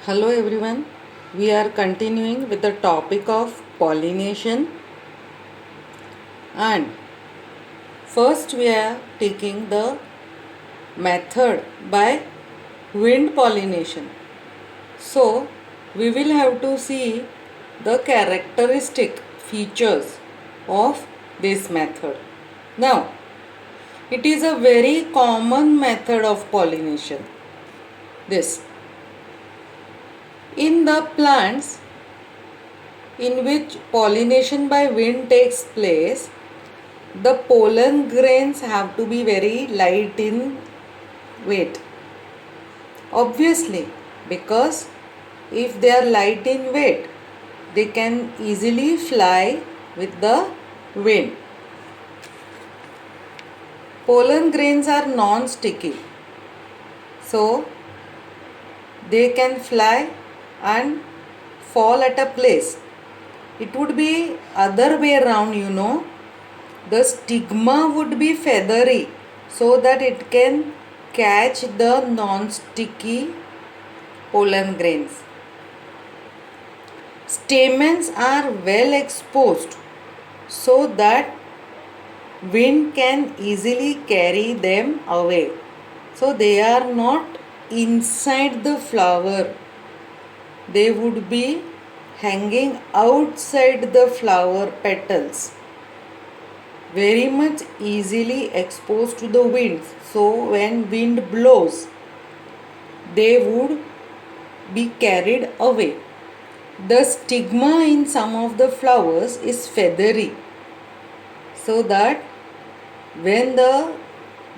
Hello everyone, we are continuing with the topic of pollination, and first we are taking the method by wind pollination. So we will have to see the characteristic features of this method. Now it is a very common method of pollination. This in the plants in which pollination by wind takes place, the pollen grains have to be very light in weight. Obviously, because if they are light in weight, they can easily fly with the wind. Pollen grains are non-sticky, so they can fly and fall at a place. It would be other way around. The stigma would be feathery so that it can catch the non-sticky pollen grains. Stamens are well exposed so that wind can easily carry them away. So they are not inside the flower. They would be hanging outside the flower petals, very much easily exposed to the winds. So when wind blows, they would be carried away. The stigma in some of the flowers is feathery, so that when the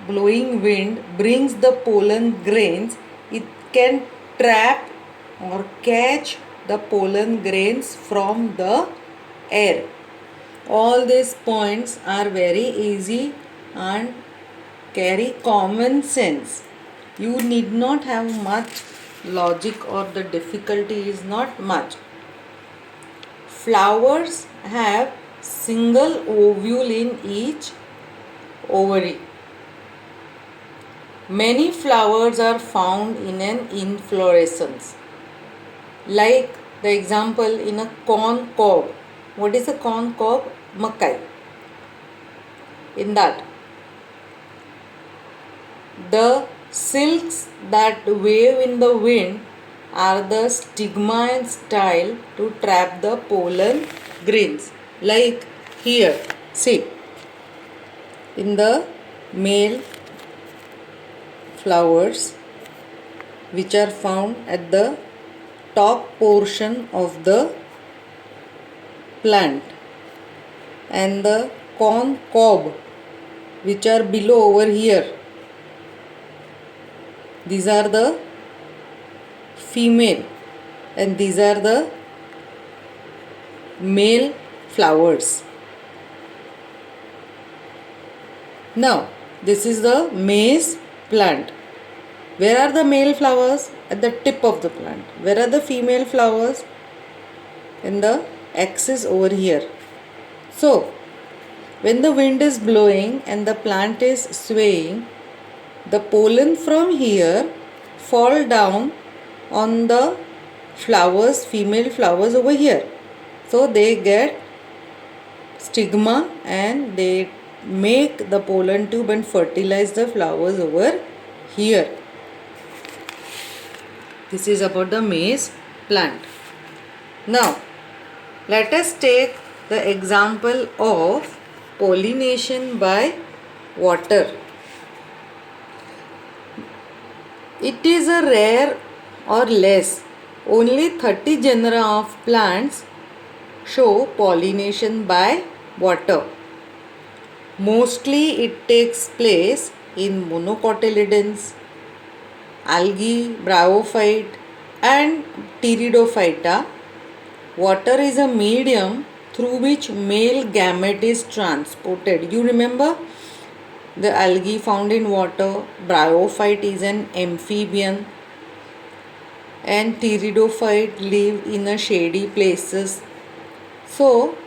blowing wind brings the pollen grains, it can trap or catch the pollen grains from the air. All these points are very easy and carry common sense. You need not have much logic, or the difficulty is not much. Flowers have single ovule in each ovary. Many flowers are found in an inflorescence. Like the example in a corn cob. What is a corn cob? Makai. In that, the silks that wave in the wind are the stigma and style to trap the pollen grains. Like here, see, in the male flowers which are found at the top portion of the plant, and the corn cob which are below over here, these are the female and these are the male flowers. Now this is the maize plant. Where are the male flowers? At the tip of the plant. Where are the female flowers? In the axis over here. So when the wind is blowing and the plant is swaying, the pollen from here fall down on the flowers, female flowers over here. So they get stigma and they make the pollen tube and fertilize the flowers over here. This is about the maize plant. Now let us take the example of pollination by water. It is a rare or less. Only 30 genera of plants show pollination by water. Mostly it takes place in monocotyledons, algae, bryophyte and pteridophyta. Water is a medium through which male gamete is transported. You remember the algae found in water, bryophyte is an amphibian, and pteridophyte live in a shady places. So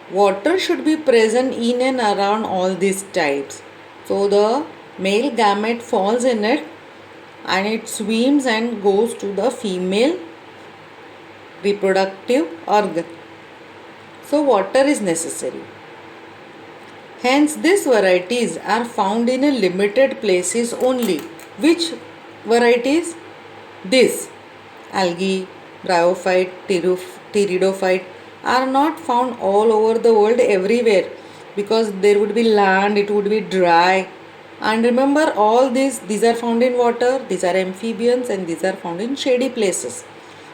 water should be present in and around all these types. So the male gamete falls in it and it swims and goes to the female reproductive organ. So water is necessary. Hence these varieties are found in a limited places only. Which varieties? This algae, bryophyte, pteridophyte are not found all over the world everywhere, because there would be land, it would be dry. And remember, all these are found in water, these are amphibians, and these are found in shady places.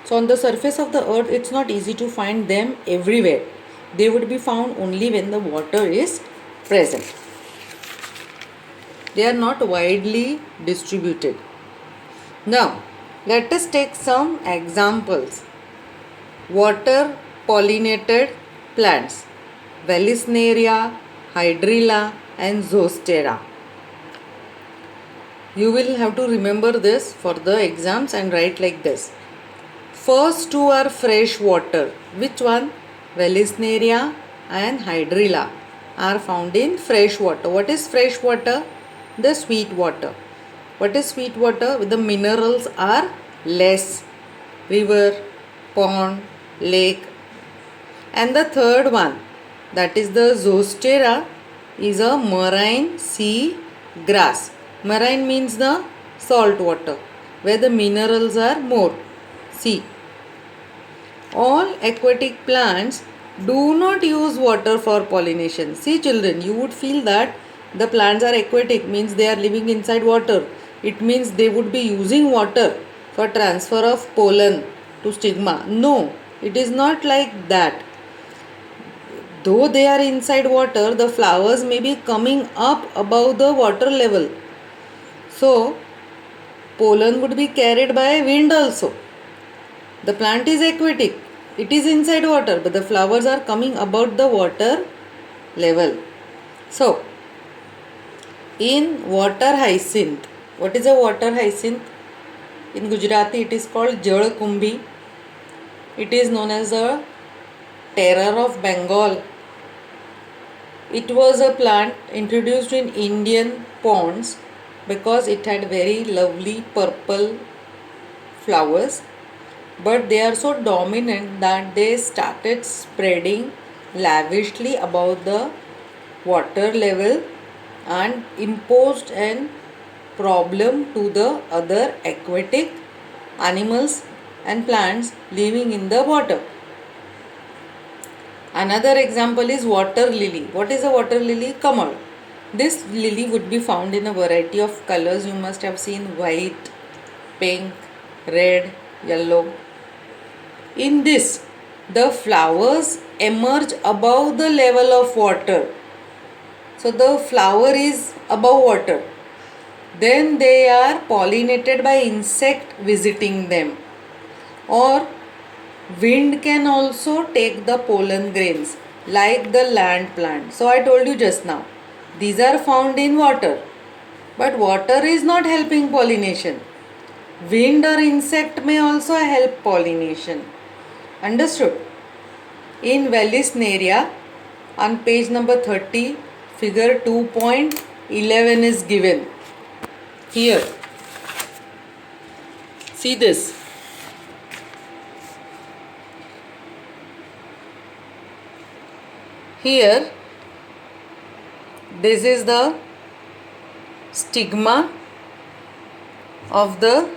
So on the surface of the earth it's not easy to find them everywhere. They would be found only when the water is present. They are not widely distributed. Now let us take some examples. Water pollinated plants: Vallisneria, Hydrilla and Zostera. You will have to remember this for the exams and write like this. First two are fresh water. Which one? Vallisneria and Hydrilla are found in fresh water. What is fresh water? The sweet water. What is sweet water? The minerals are less. River, pond, lake. And the third one, that is the Zostera, is a marine sea grass. Marine means the salt water, where the minerals are more. See, all aquatic plants do not use water for pollination. See children, you would feel that the plants are aquatic, means they are living inside water. It means they would be using water for transfer of pollen to stigma. No, it is not like that. Though they are inside water, the flowers may be coming up above the water level. So, pollen would be carried by wind also. The plant is aquatic, it is inside water, but the flowers are coming above the water level. So, in water hyacinth, what is a water hyacinth? In Gujarati it is called Jal Kumbhi. It is known as the terror of Bengal. It was a plant introduced in Indian ponds because it had very lovely purple flowers, but they are so dominant that they started spreading lavishly above the water level and imposed an problem to the other aquatic animals and plants living in the water. Another example is water lily. What is a water lily? Kamal. This lily would be found in a variety of colors. You must have seen white, pink, red, yellow. In this, the flowers emerge above the level of water. So the flower is above water. Then they are pollinated by insect visiting them. Or wind can also take the pollen grains like the land plant. So I told you just now, these are found in water. But water is not helping pollination. Wind or insect may also help pollination. Understood? In Vallisneria, on page number 30, figure 2.11 is given. Here, see this. Here, this is the stigma of the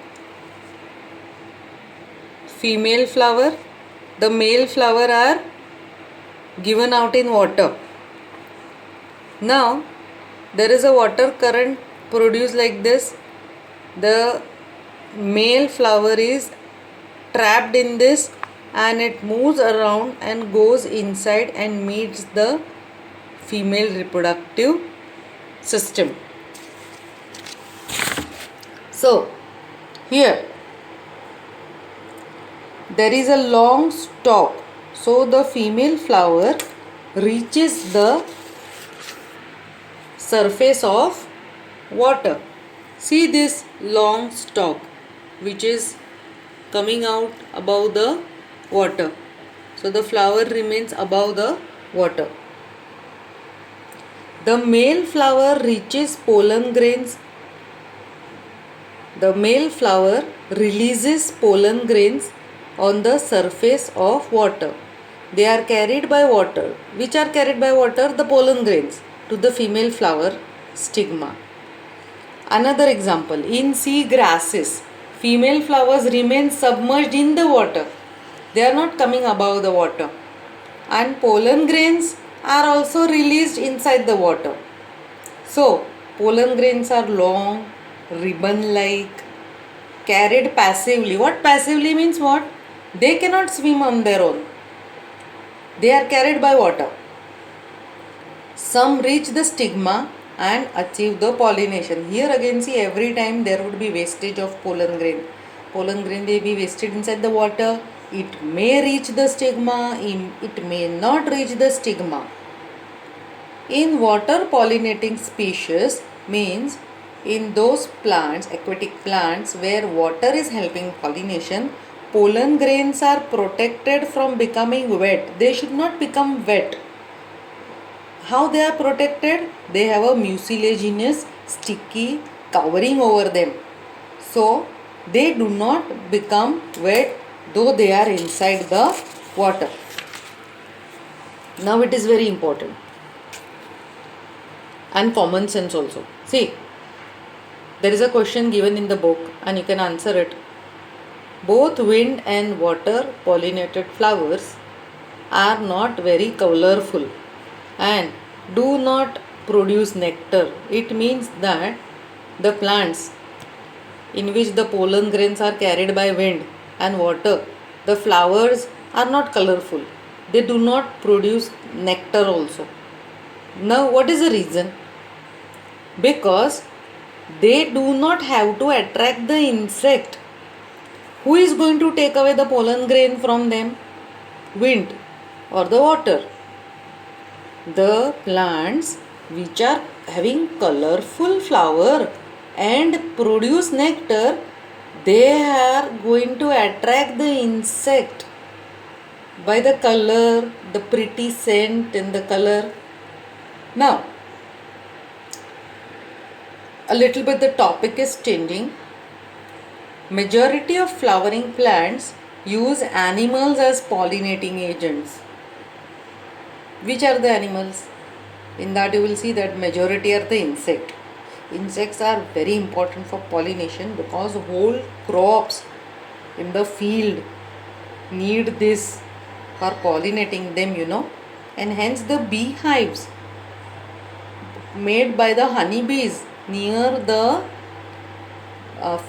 female flower. The male flower are given out in water. Now, there is a water current produced like this. The male flower is trapped in this and it moves around and goes inside and meets the female reproductive system. So, here there is a long stalk, so the female flower reaches the surface of water. See this long stalk which is coming out above the water. So the flower remains above the water. The male flower reaches pollen grains. the male flower releases pollen grains on the surface of water. They are carried by water. Which are carried by water? The pollen grains to the female flower stigma. Another example, in sea grasses, female flowers remain submerged in the water. They are not coming above the water. And pollen grains are also released inside the water. So, pollen grains are long, ribbon-like, carried passively. What passively means what? They cannot swim on their own. They are carried by water. Some reach the stigma and achieve the pollination. Here again see, every time there would be wastage of pollen grain. Pollen grain may be wasted inside the water. It may reach the stigma, it may not reach the stigma. In water pollinating species means in those plants, aquatic plants, where water is helping pollination, pollen grains are protected from becoming wet. They should not become wet. How they are protected? They have a mucilaginous, sticky covering over them. So, they do not become wet though they are inside the water. Now it is very important. And common sense also. See, there is a question given in the book and you can answer it. Both wind and water pollinated flowers are not very colorful and do not produce nectar. It means that the plants in which the pollen grains are carried by wind and water, the flowers are not colorful. They do not produce nectar also. Now what is the reason? Because they do not have to attract the insect. Who is going to take away the pollen grain from them? Wind or the water. The plants which are having colorful flower and produce nectar, they are going to attract the insect by the color, the pretty scent and the color. Now, a little bit the topic is changing. Majority of flowering plants use animals as pollinating agents. Which are the animals? In that you will see that majority are the insect. Insects are very important for pollination because whole crops in the field need this for pollinating them, and hence the beehives made by the honeybees near the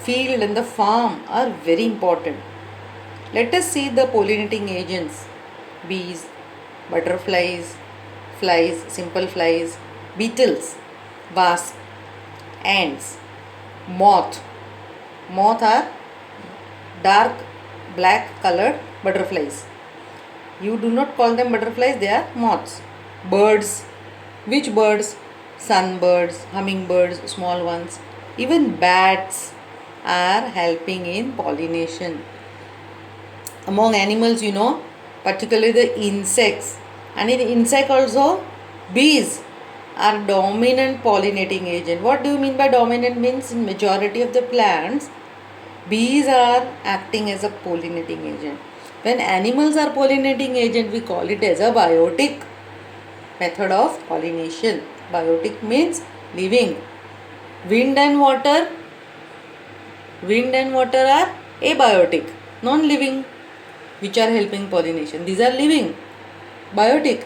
field and the farm are very important. Let us see the pollinating agents: bees, butterflies, flies, simple flies, beetles, wasps, ants, moth. Moth are dark black colored butterflies. You do not call them butterflies, they are moths. Birds. Which birds? Sunbirds, hummingbirds, small ones. Even bats are helping in pollination. Among animals, particularly the insects. And in insect also, bees are dominant pollinating agent. What do you mean by dominant? Means in majority of the plants, bees are acting as a pollinating agent. When animals are pollinating agent, we call it as a biotic method of pollination. Biotic means living. Wind and water are abiotic, non-living, which are helping pollination. These are living, biotic,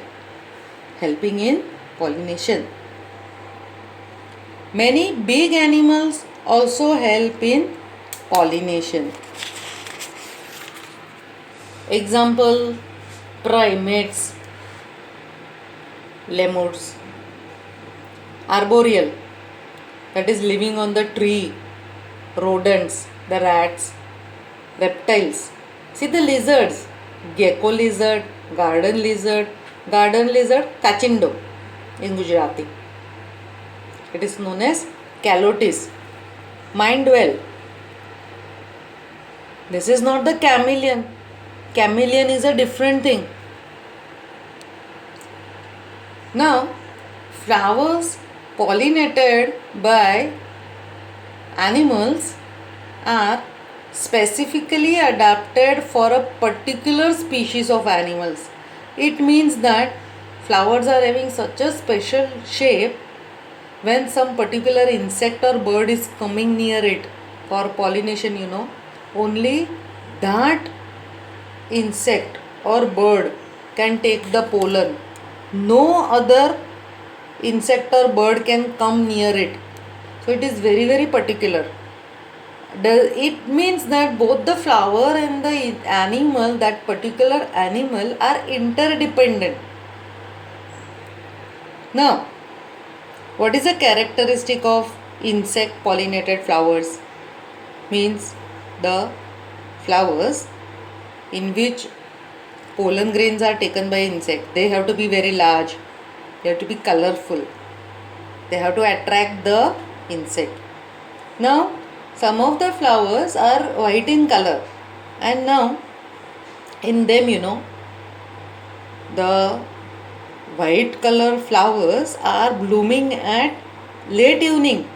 helping in pollination. Many big animals also help in pollination. Example, primates, lemurs. Arboreal, that is living on the tree, rodents, the rats, reptiles. See the lizards, gecko lizard, garden lizard, kachindo in Gujarati. It is known as calotis. Mindwell. This is not the chameleon. Chameleon is a different thing. Now, flowers pollinated by animals are specifically adapted for a particular species of animals. It means that flowers are having such a special shape. When some particular insect or bird is coming near it for pollination, only that insect or bird can take the pollen. No other insect or bird can come near it. So it is very, very particular. It means that both the flower and the animal, that particular animal, are interdependent. Now, what is a characteristic of insect pollinated flowers? Means the flowers in which pollen grains are taken by insect, they have to be very large, they have to be colorful, they have to attract the insect. Now, some of the flowers are white in color, and now in them, the white color flowers are blooming at late evening.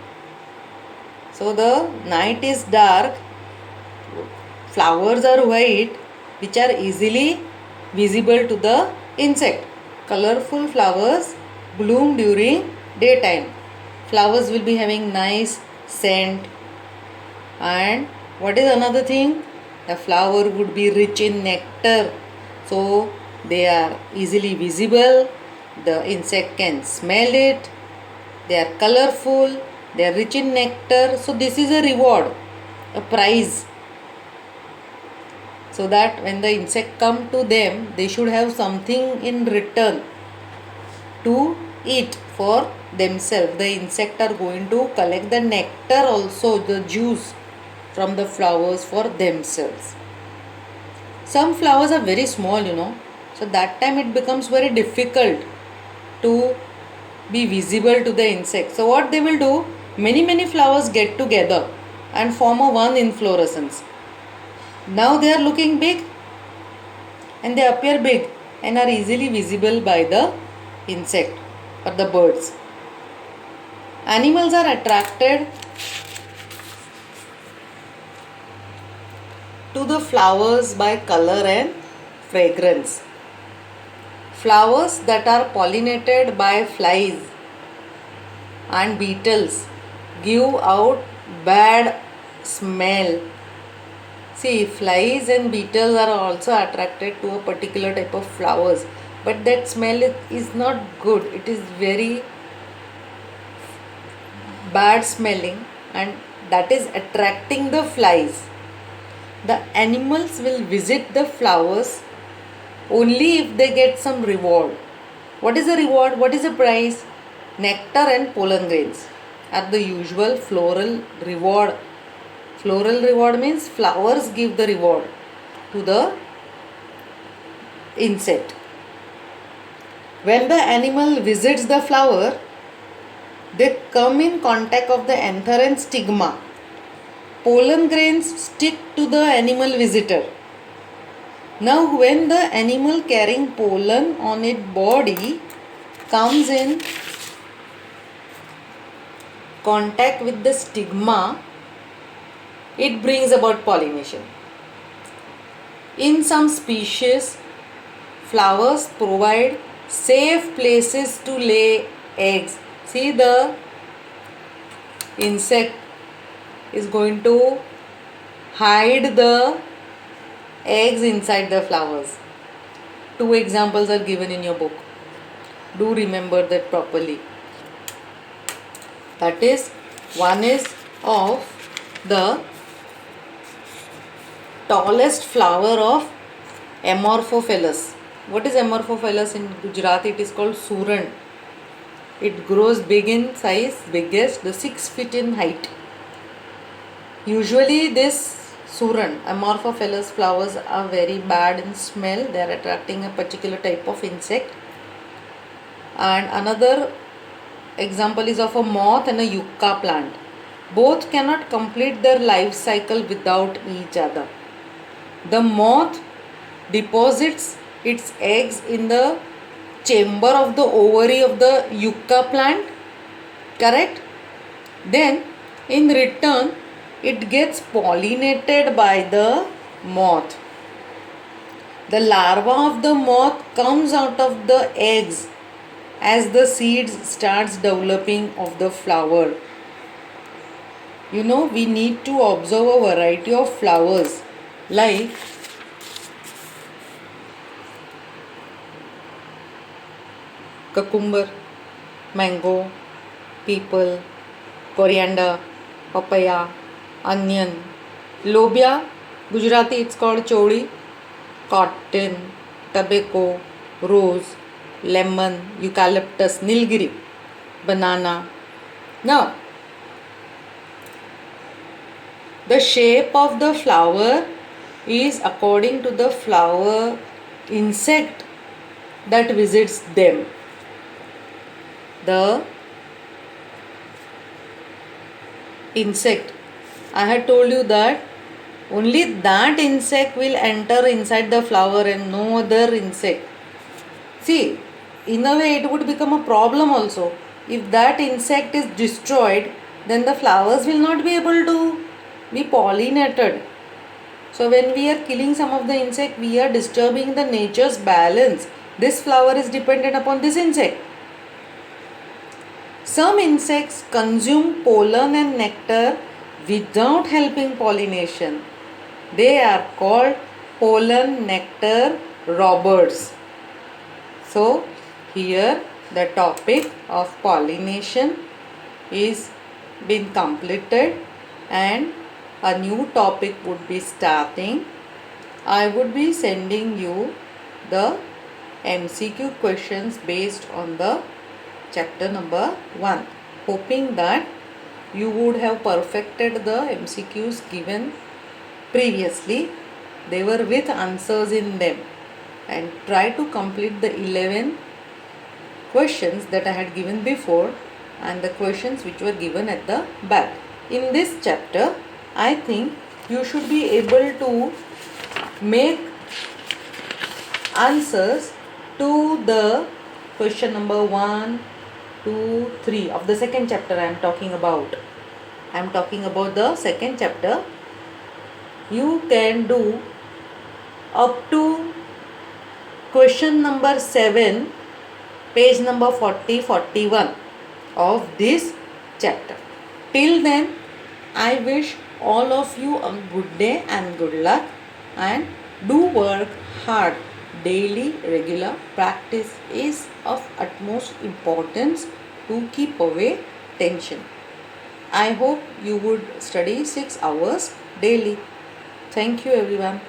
So the night is dark, flowers are white, which are easily visible to the insect. Colorful flowers bloom during daytime. Flowers will be having nice scent. And what is another thing? The flower would be rich in nectar. So they are easily visible. The insect can smell it. They are colorful. They are rich in nectar. So this is a reward, a prize. So that when the insect come to them, they should have something in return to eat for themselves. The insect are going to collect the nectar also, the juice from the flowers for themselves. Some flowers are very small, so that time it becomes very difficult to be visible to the insect. So what they will do, many flowers get together and form a one inflorescence. Now they are looking big and they appear big and are easily visible by the insect or the birds. Animals are attracted to the flowers by color and fragrance. Flowers that are pollinated by flies and beetles give out bad smell. See, flies and beetles are also attracted to a particular type of flowers, but that smell is not good. It is very bad smelling, and that is attracting the flies. The animals will visit the flowers only if they get some reward. What is the reward? What is the prize? Nectar and pollen grains are the usual floral reward. Floral reward means flowers give the reward to the insect. When the animal visits the flower, they come in contact of the anther and stigma. Pollen grains stick to the animal visitor. Now when the animal carrying pollen on its body comes in contact with the stigma, it brings about pollination. In some species, flowers provide safe places to lay eggs. See, the insect is going to hide the eggs inside the flowers. 2 examples are given in your book. Do remember that properly. That is, one is of the tallest flower of Amorphophallus. What is Amorphophallus? In Gujarat it is called Suran. It grows big in size, biggest, the 6 feet in height. Usually this Suran, Amorphophallus flowers are very bad in smell. They are attracting a particular type of insect. And another example is of a moth and a yucca plant. Both cannot complete their life cycle without each other. The moth deposits its eggs in the chamber of the ovary of the yucca plant, correct? Then in return it gets pollinated by the moth. The larva of the moth comes out of the eggs as the seeds starts developing of the flower. You know, we need to observe a variety of flowers like cucumber, mango, people, coriander, papaya, onion, lobia, Gujarati it's called choli, cotton, tobacco, rose, lemon, eucalyptus, nilgiri, banana. Now, the shape of the flower is according to the flower insect that visits them. The insect, I had told you that only that insect will enter inside the flower and no other insect. See, in a way it would become a problem also. If that insect is destroyed, then the flowers will not be able to be pollinated. So when we are killing some of the insect, we are disturbing the nature's balance. This flower is dependent upon this insect. Some insects consume pollen and nectar without helping pollination. They are called pollen nectar robbers. So here the topic of pollination is been completed and a new topic would be starting. I would be sending you the MCQ questions based on the chapter number 1, hoping that you would have perfected the MCQs given previously. They were with answers in them, and try to complete the 11 questions that I had given before and the questions which were given at the back. In this chapter, I think you should be able to make answers to the question number 1, 2, 3 of the second chapter I am talking about. I am talking about the second chapter. You can do up to question number 7, page number 40-41 of this chapter. Till then, I wish all of you a good day and good luck, and do work hard. Daily regular practice is of utmost importance to keep away tension. I hope you would study 6 hours daily. Thank you everyone.